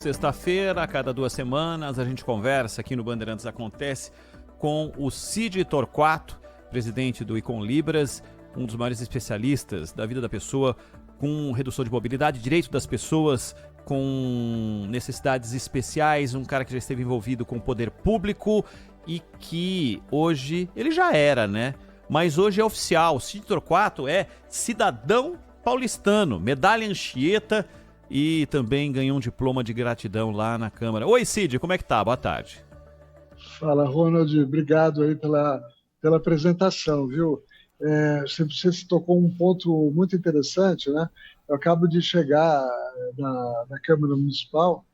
Sexta-feira, a cada 2 semanas, a gente conversa aqui no Bandeirantes Acontece com o Cid Torquato, presidente do Icon Libras, um dos maiores especialistas da vida da pessoa com redução de mobilidade, direito das pessoas com necessidades especiais, um cara que já esteve envolvido com o poder público e que hoje, ele já era, né? Mas hoje é oficial, o Cid Torquato é cidadão paulistano, medalha Anchieta, e também ganhou um diploma de gratidão lá na Câmara. Oi, Cid, como é que tá? Boa tarde. Fala, Ronald, obrigado aí pela apresentação, viu? Você tocou um ponto muito interessante, né? Eu acabo de chegar da Câmara Municipal,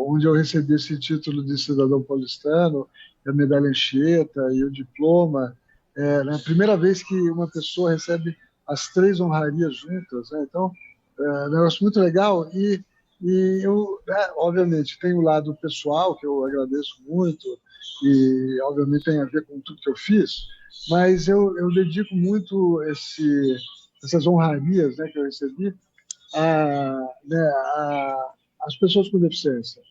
onde eu recebi esse título de cidadão paulistano, a medalha Anchieta e o diploma. É a primeira vez que uma pessoa recebe as três honrarias juntas, né? Então, é um negócio muito legal e eu, obviamente, tem o lado pessoal, que eu agradeço muito, e, obviamente, tem a ver com tudo que eu fiz, mas eu dedico muito essas honrarias, né, que eu recebi às pessoas com deficiência.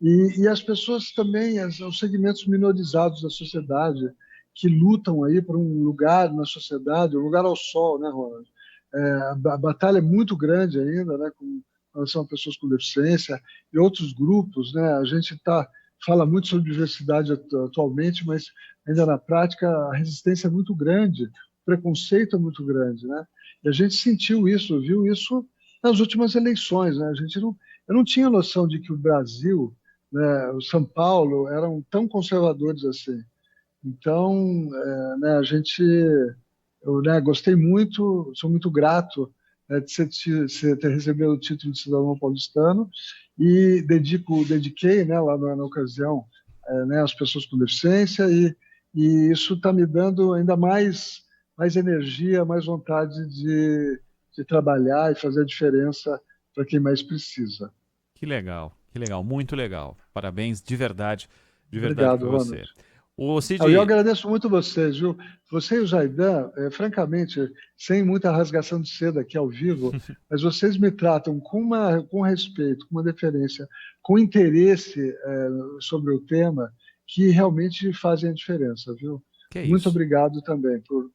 E as pessoas também, os segmentos minorizados da sociedade, que lutam aí por um lugar na sociedade, um lugar ao sol, né, Ronald? A batalha é muito grande ainda, né, com relação a pessoas com deficiência e outros grupos, né? A gente fala muito sobre diversidade atualmente, mas ainda na prática a resistência é muito grande, o preconceito é muito grande, né? E a gente sentiu isso, viu isso nas últimas eleições, né? Eu não tinha noção de que o Brasil, né, o São Paulo eram tão conservadores assim. Então, né, eu, né, gostei muito, sou muito grato, né, de você ter recebido o título de cidadão paulistano e dediquei, né, lá na ocasião, né, às pessoas com deficiência e isso está me dando ainda mais energia, mais vontade de trabalhar e fazer a diferença para quem mais precisa. Que legal, muito legal. Parabéns de verdade para Obrigado, Ronald. você. O Eu Cid, agradeço muito vocês, viu? Você e o Zaidan, francamente, sem muita rasgação de seda aqui ao vivo, mas vocês me tratam com respeito, com uma deferência, com interesse sobre o tema, que realmente fazem a diferença, viu? que é Muito isso? obrigado também por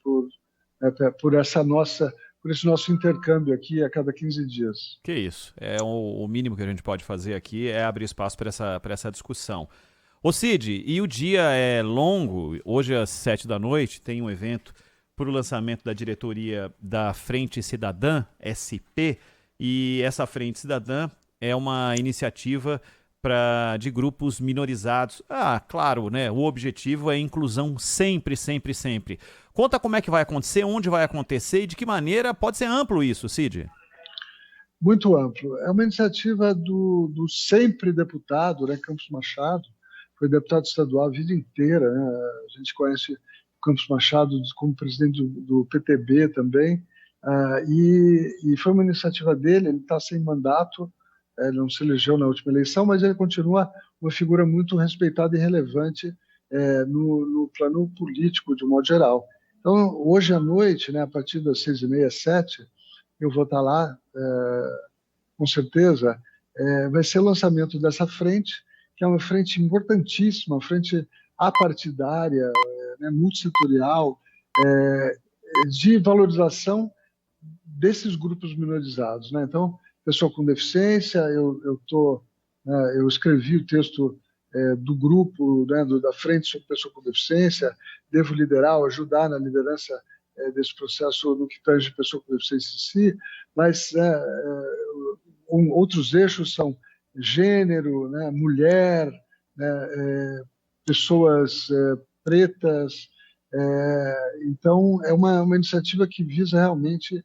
por esse nosso intercâmbio aqui a cada 15 dias. Que é isso? É o mínimo que a gente pode fazer aqui é abrir espaço para essa discussão. Ô Cid, e o dia é longo, hoje às 7 da noite tem um evento para o lançamento da diretoria da Frente Cidadã, SP, e essa Frente Cidadã é uma iniciativa de grupos minorizados. Ah, claro, né? O objetivo é inclusão sempre, sempre, sempre. Conta como é que vai acontecer, onde vai acontecer e de que maneira pode ser amplo isso, Cid. Muito amplo. É uma iniciativa do sempre deputado, né, Campos Machado, foi deputado estadual a vida inteira, né? A gente conhece o Campos Machado como presidente do PTB também, e foi uma iniciativa dele, ele está sem mandato, ele não se elegeu na última eleição, mas ele continua uma figura muito respeitada e relevante no plano político, de um modo geral. Então, hoje à noite, né, a partir das 6h30, 7h, eu vou estar lá, com certeza, vai ser o lançamento dessa frente, que é uma frente importantíssima, uma frente apartidária, né, multissetorial, de valorização desses grupos minorizados, né? Então, pessoa com deficiência, eu escrevi o texto do grupo, né, da frente sobre pessoa com deficiência, devo liderar ou ajudar na liderança desse processo no que tange pessoa com deficiência em si, mas outros eixos são gênero, né, mulher, né, pessoas pretas. Então, é uma iniciativa que visa realmente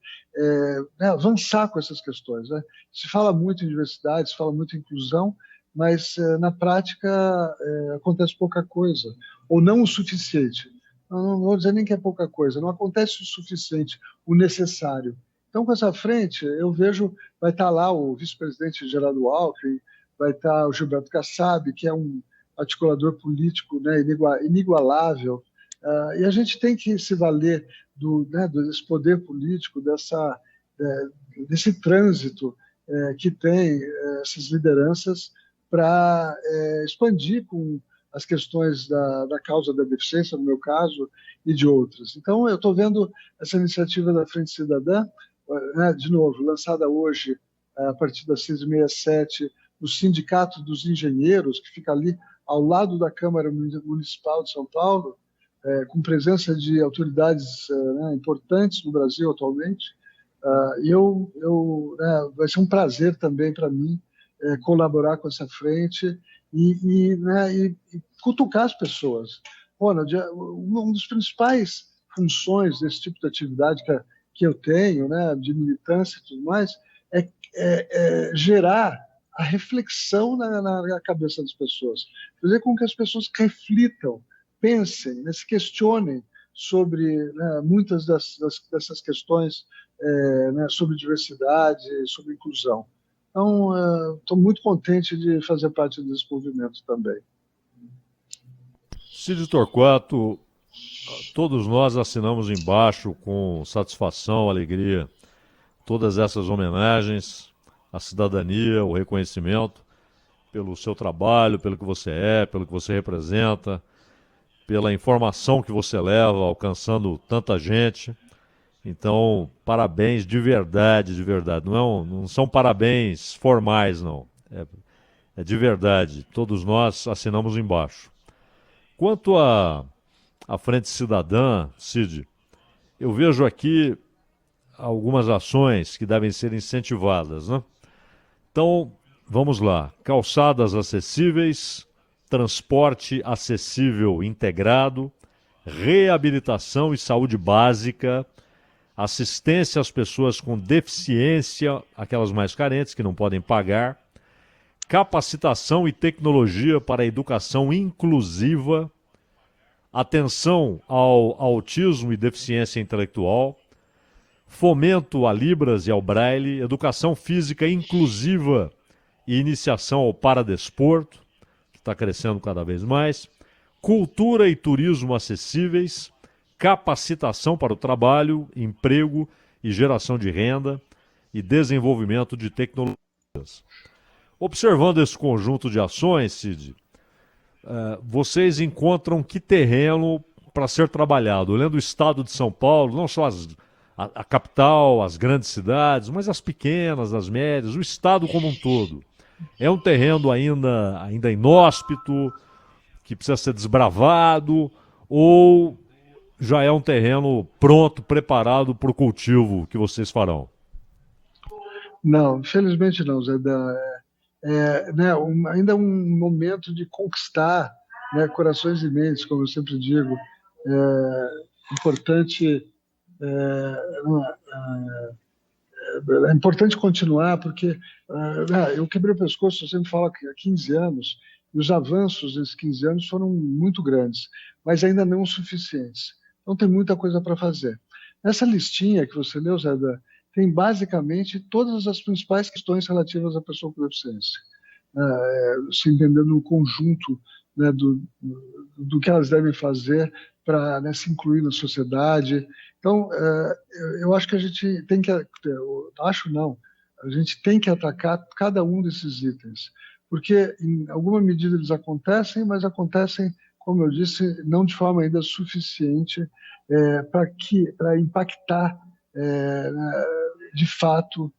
né, avançar com essas questões, né? Se fala muito em diversidade, se fala muito em inclusão, mas na prática acontece pouca coisa, ou não o suficiente. Não vou dizer nem que é pouca coisa, não acontece o suficiente, o necessário. Então, com essa frente, eu vejo, vai estar lá o vice-presidente Geraldo Alckmin, vai estar o Gilberto Kassab, que é um articulador político, né, inigualável, e a gente tem que se valer desse poder político, desse trânsito que tem essas lideranças para expandir com as questões da causa da deficiência, no meu caso, e de outras. Então, eu estou vendo essa iniciativa da Frente Cidadã, né, de novo, lançada hoje, a partir das 6h67, no Sindicato dos Engenheiros, que fica ali ao lado da Câmara Municipal de São Paulo, com presença de autoridades né, importantes no Brasil atualmente. Vai ser um prazer também para mim colaborar com essa frente e cutucar as pessoas. Ronald, uma das principais funções desse tipo de atividade que eu tenho, né, de militância e tudo mais, é gerar a reflexão na cabeça das pessoas, fazer com que as pessoas reflitam, pensem, né, se questionem sobre, né, muitas dessas questões, né, sobre diversidade, sobre inclusão. Então, estou muito contente de fazer parte desse movimento também. Cid Torquato, todos nós assinamos embaixo com satisfação, alegria, todas essas homenagens à cidadania, o reconhecimento pelo seu trabalho, pelo que você é, pelo que você representa, pela informação que você leva, alcançando tanta gente. Então, parabéns de verdade, de verdade. Não são parabéns formais, não. É de verdade. Todos nós assinamos embaixo. Quanto à Frente Cidadã, Cid, eu vejo aqui algumas ações que devem ser incentivadas, né? Então, vamos lá. Calçadas acessíveis, transporte acessível integrado, reabilitação e saúde básica, assistência às pessoas com deficiência, aquelas mais carentes que não podem pagar, capacitação e tecnologia para a educação inclusiva, atenção ao autismo e deficiência intelectual, fomento a Libras e ao Braille, educação física inclusiva e iniciação ao paradesporto, que está crescendo cada vez mais, cultura e turismo acessíveis, capacitação para o trabalho, emprego e geração de renda e desenvolvimento de tecnologias. Observando esse conjunto de ações, Cid, vocês encontram que terreno para ser trabalhado? Olhando o estado de São Paulo, não só a capital, as grandes cidades, mas as pequenas, as médias, o estado como um todo. É um terreno ainda inóspito, que precisa ser desbravado, ou já é um terreno pronto, preparado para o cultivo que vocês farão? Não, infelizmente não, Zé. Né, ainda é um momento de conquistar, né, corações e mentes, como eu sempre digo. É importante continuar, porque eu quebrei o pescoço, eu sempre falo que há 15 anos, e os avanços nesses 15 anos foram muito grandes, mas ainda não suficientes. Então tem muita coisa para fazer. Nessa listinha que você leu, Zé, tem basicamente todas as principais questões relativas à pessoa com deficiência, se entendendo no conjunto, né, do que elas devem fazer para, né, se incluir na sociedade. Então, eu acho que a gente tem que, a gente tem que atacar cada um desses itens, porque em alguma medida eles acontecem, mas acontecem, como eu disse, não de forma ainda suficiente para impactar de fato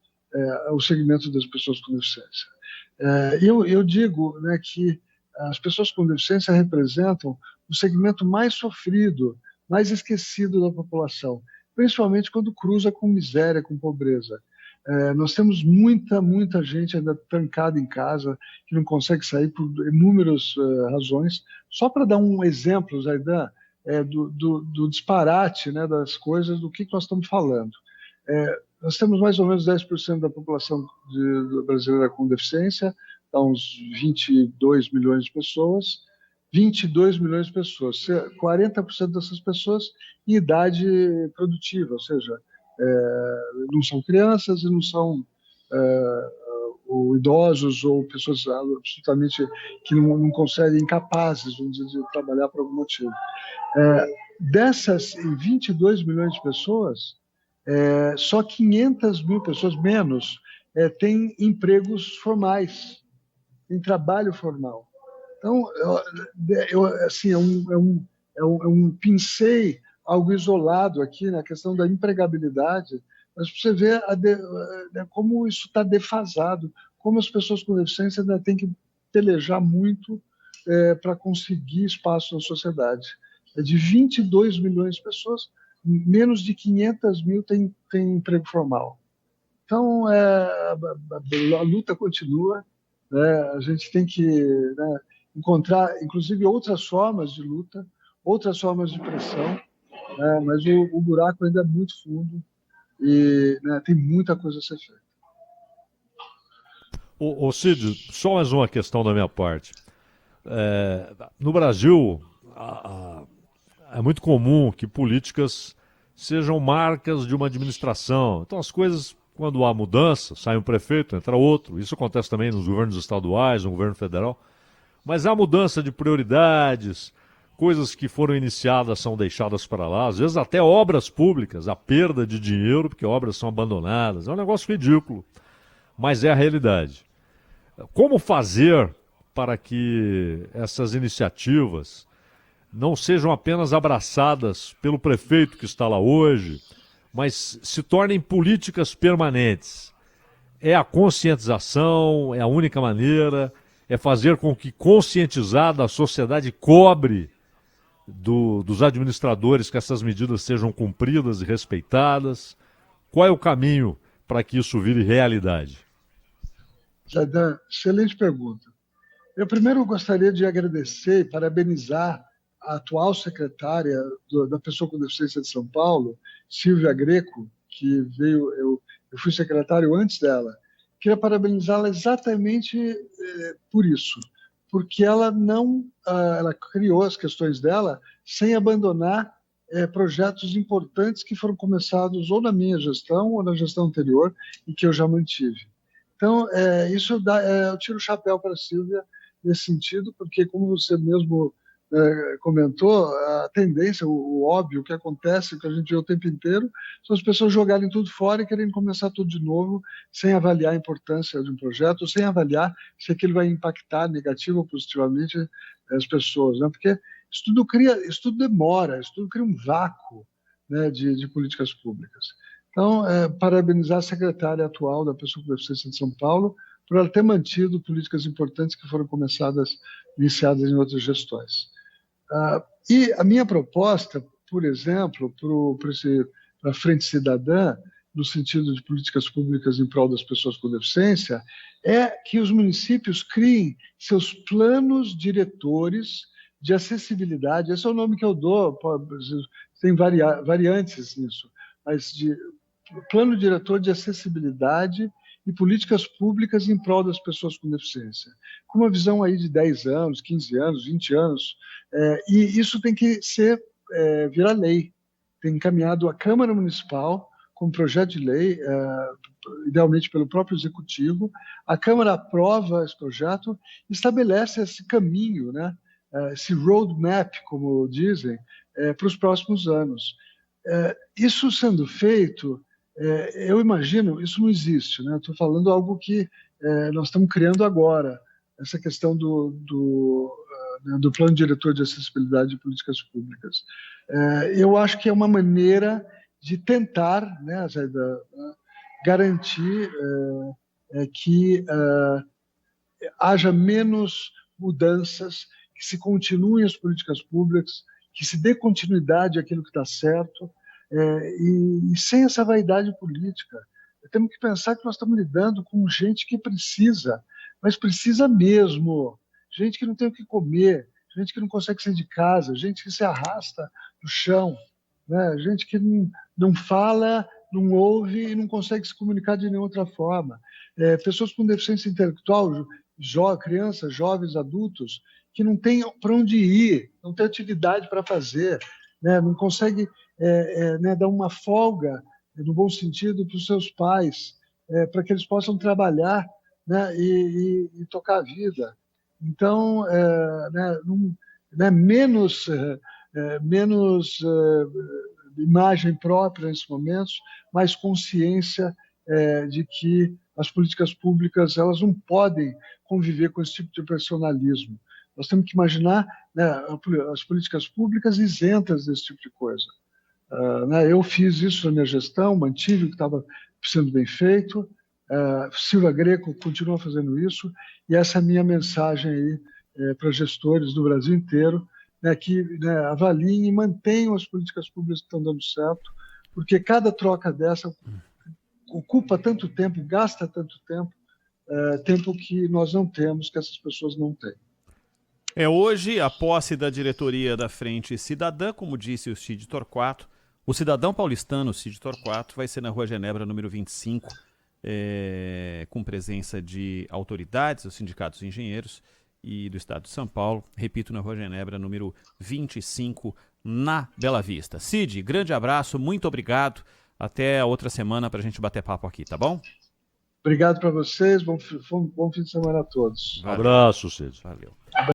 o segmento das pessoas com deficiência. Eu digo, né, que as pessoas com deficiência representam o segmento mais sofrido, mais esquecido da população, principalmente quando cruza com miséria, com pobreza. Nós temos muita gente ainda trancada em casa, que não consegue sair por inúmeras razões. Só para dar um exemplo, Zaidan, do disparate, né, das coisas, do que nós estamos falando. Nós temos mais ou menos 10% da população brasileira com deficiência, dá uns 22 milhões de pessoas. 22 milhões de pessoas, 40% dessas pessoas em idade produtiva, ou seja, não são crianças e não são idosos ou pessoas absolutamente que não conseguem, incapazes, vamos dizer, de trabalhar por algum motivo. Dessas 22 milhões de pessoas, só 500 mil pessoas menos têm empregos formais. em trabalho formal. Então, assim, pincei algo isolado aqui na questão da empregabilidade, mas você vê como isso está defasado, como as pessoas com deficiência ainda têm que pelejar muito para conseguir espaço na sociedade. De 22 milhões de pessoas, menos de 500 mil têm emprego formal. Então, a luta continua, né? A gente tem que, né, encontrar, inclusive, outras formas de luta, outras formas de pressão, né? Mas o buraco ainda é muito fundo e, né, tem muita coisa a ser feita. Ô Cid, só mais uma questão da minha parte. No Brasil, é muito comum que políticas sejam marcas de uma administração. Então, as coisas, quando há mudança, sai um prefeito, entra outro. Isso acontece também nos governos estaduais, no governo federal. Mas há mudança de prioridades, coisas que foram iniciadas são deixadas para lá, às vezes até obras públicas, a perda de dinheiro, porque obras são abandonadas. É um negócio ridículo, mas é a realidade. Como fazer para que essas iniciativas não sejam apenas abraçadas pelo prefeito que está lá hoje, mas se tornem políticas permanentes? É a conscientização, é a única maneira, é fazer com que, conscientizada, a sociedade cobre dos administradores que essas medidas sejam cumpridas e respeitadas. Qual é o caminho para que isso vire realidade? Jaidan, excelente pergunta. Eu primeiro gostaria de agradecer e parabenizar a atual secretária da Pessoa com Deficiência de São Paulo, Silvia Greco, que veio, eu fui secretário antes dela. Queria parabenizá-la exatamente por isso, porque ela ela criou as questões dela sem abandonar projetos importantes que foram começados ou na minha gestão ou na gestão anterior e que eu já mantive. Então, eu tiro o chapéu para a Silvia nesse sentido, porque, como você mesmo comentou, a tendência, o óbvio, o que acontece, o que a gente vê o tempo inteiro, são as pessoas jogarem tudo fora e querem começar tudo de novo, sem avaliar a importância de um projeto, sem avaliar se aquilo vai impactar negativo ou positivamente as pessoas, né? Porque isso tudo demora, isso tudo cria um vácuo, né, de políticas públicas. Então, parabenizar a secretária atual da Pessoa com Deficiência de São Paulo por ela ter mantido políticas importantes que foram iniciadas em outras gestões. E a minha proposta, por exemplo, para a Frente Cidadã, no sentido de políticas públicas em prol das pessoas com deficiência, é que os municípios criem seus planos diretores de acessibilidade. Esse é o nome que eu dou, tem variantes nisso, mas de plano diretor de acessibilidade e políticas públicas em prol das pessoas com deficiência, com uma visão aí de 10 anos, 15 anos, 20 anos, e isso tem que virar lei, tem encaminhado à Câmara Municipal com projeto de lei, idealmente pelo próprio Executivo, a Câmara aprova esse projeto e estabelece esse caminho, né, esse roadmap, como dizem, para os próximos anos. Isso sendo feito, eu imagino, isso não existe, né? Estou falando algo que nós estamos criando agora, essa questão do Plano Diretor de Acessibilidade de Políticas Públicas. Eu acho que é uma maneira de tentar, né, garantir que haja menos mudanças, que se continuem as políticas públicas, que se dê continuidade àquilo que está certo, e sem essa vaidade política. Temos que pensar que nós estamos lidando com gente que precisa, mas precisa mesmo. Gente que não tem o que comer, gente que não consegue sair de casa, gente que se arrasta no chão, né? Gente que não fala, não ouve e não consegue se comunicar de nenhuma outra forma. Pessoas com deficiência intelectual, crianças, jovens, adultos, que não têm para onde ir, não têm atividade para fazer, né? Não consegue né, dar uma folga, no bom sentido, para os seus pais, para que eles possam trabalhar, né, e tocar a vida. Então, menos imagem própria nesses momentos, mais consciência de que as políticas públicas elas não podem conviver com esse tipo de personalismo. Nós temos que imaginar, né, as políticas públicas isentas desse tipo de coisa. Né, eu fiz isso na minha gestão, mantive o que estava sendo bem feito, Silvia Greco continua fazendo isso, e essa é a minha mensagem aí para gestores do Brasil inteiro, né, que, né, avaliem e mantenham as políticas públicas que estão dando certo, porque cada troca dessa ocupa tanto tempo, gasta tanto tempo, tempo que nós não temos, que essas pessoas não têm. É hoje a posse da diretoria da Frente Cidadã, como disse o Cid Torquato. O cidadão paulistano, Cid Torquato, vai ser na Rua Genebra, número 25, com presença de autoridades, os sindicatos de engenheiros e do Estado de São Paulo. Repito, na Rua Genebra, número 25, na Bela Vista. Cid, grande abraço, muito obrigado. Até a outra semana para a gente bater papo aqui, tá bom? Obrigado para vocês, bom fim de semana a todos. Valeu. Abraço, Cid. Valeu.